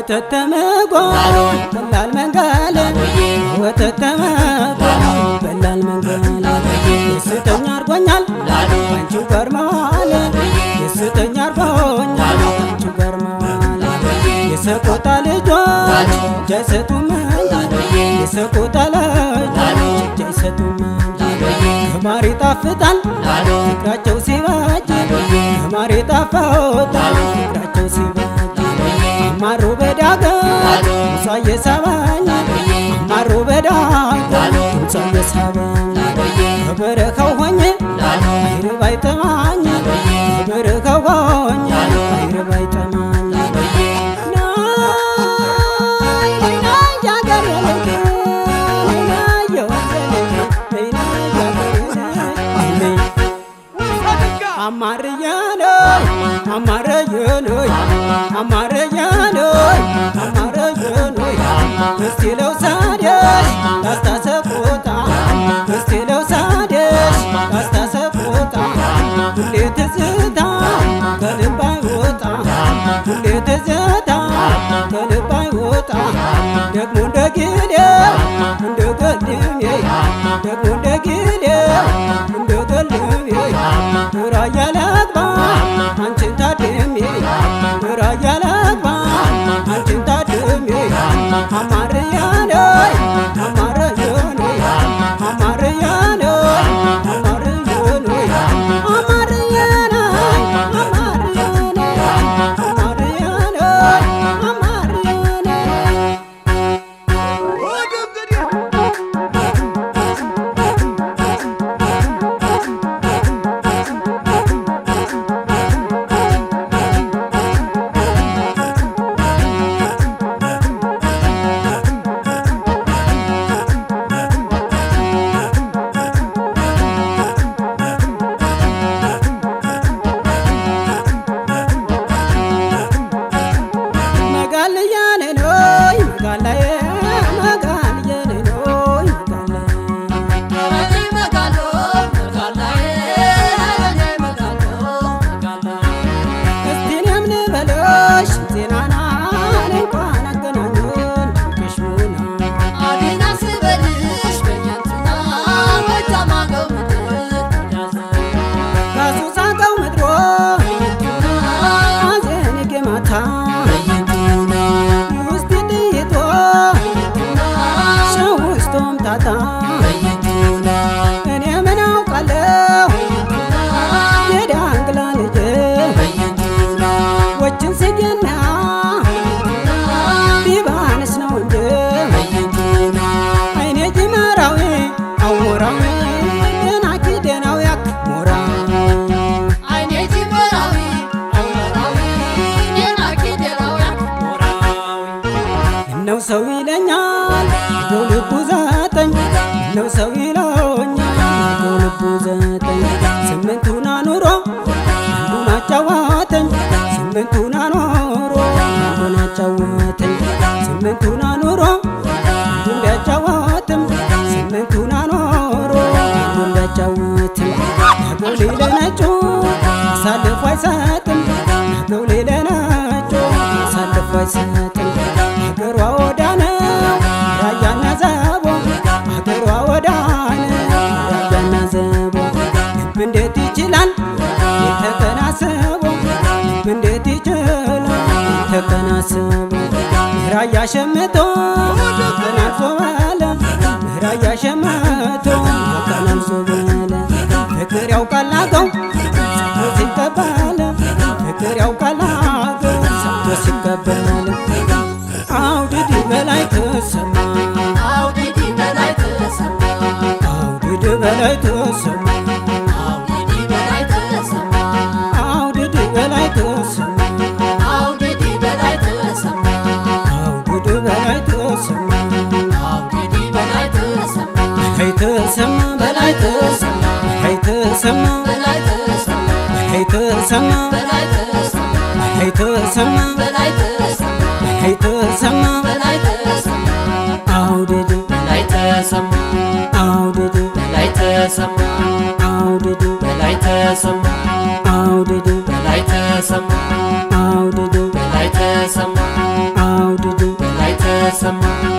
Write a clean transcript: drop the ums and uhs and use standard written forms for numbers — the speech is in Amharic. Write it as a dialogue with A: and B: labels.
A: ወተት ተመጎ በላል መንጋለ ወተት ተመጎ በላል መንጋለ ደስተኛ አርጎኛል አንቺው ጋር መዋል ደስተኛ አርጎኛል አንቺው ጋር መዋል የሰቆጣ ልጆች እጅ አይሰጡም የሰቆጣ ልጆች እጅ አይሰጡም ከማር ይጣፍጣል ፍቅራቸው ሲባጅ ከማር ይጣፍጣል ፍቅራቸው ሲባጅ አማሮ በዳገት ሙሳ የሳበኝ አማሮ በዳገት ሙሳ የሳበኝ ከበረካው ሆኜ አይርብ አይጠማኝ ከበረካው ሆኜ አይርብ አይጠማኝ አማርያኖይ አማርያኖይ አማርያኖይ አማርያኖይ እስቲ ለውሳደሽ ታስታሰቆጣ እስቲ ለውሳደሽ ታስታሰቆጣ ሁሌ ትዝታ ከልብ አይወጣ ሁሌ ትዝታ ከልብ አይወጣ ደግሞ እንደ ጊዜው እንደ ገልሜ ደግሞ እንደ ጊዜው እንደ ገልሜ ራያ ለግባ አንቺን ታድሜ ራያ ለግባ አንቺን ታድሜ አማርያኖይ አማርያኖይ አማርያኖይ አማርያኖይ አማርያኖይ አማርያኖይ እኔ ምን አውቃለሁ የዳንግላ ልጅ ወችን ስጌና ቢባንስ ነው እንጂ አይኔ ጅመራዊ አሞራዊ ደናኪ ደናዊ አክሞራ አይኔ ጅመራዊ አሞራዊ ደናኪ ደናዊ አክሞራዊ እነው ሰው ይለኛል ልቡ ዘጠኝ ነው ሰው ይለኛል ልቡ ዘጠኝ ስምንቱን አኑሮ አንዱን አጫወተኝ ስምንቱን አኑሮ አንዱን አጫወተኝ ስምንቱን አኑሮ አንዱን ቢያጫወትም ስምንቱን አኑሮ አንዱን ቢያጫወትም ያገው ሌለ ነጩ አሳልፎ አይሰጥም ያገው ሌለ ነጩ አሳልፎ አይሰጥም ሀገሯ ወዳ ነው ራያና ዘቦ ሀገሯ ወዳነ ራያና ዘቦ ልብ እንዴት ይችላል የተከናሰቦ ልብ እንዴት ይችላል የተከናሰቦ ራያ ሸምቶ ተከናንሶ ባለ ራያ ሸምቶ ተከናንሶ ባለ ፍቅር ያውቃል አገው ሰጥቶ ሲቀበል ፍቅር ያውቃል አገው ሰጥቶ ሲቀበል አውድድ በላይ ተሰማ አውድድ በላይ ተሰማ አውድድ በላይ ተሰማ አውድድ በላይ ተሰማ አውድድ በላይ ተሰማ አውድድ በላይ ተሰማ አውድድ በላይ ተሰማ አውድድ በላይ ተሰማ በላይ ተሰማ በላይ ተሰማ በላይ ተሰማ በላይ ተሰማ በላይ ተሰማ በላይ ተሰማ በላይ ተሰማ በላይ ተሰማ በላይ ተሰማ በላይ ተሰማ አውድድ በላይ ተሰማ አውድድ በላይ ተሰማ አውድድ በላይ ተሰማ አውድድ በላይ ተሰማ አውድድ በላይ ተሰማ አውድድ ተሰማ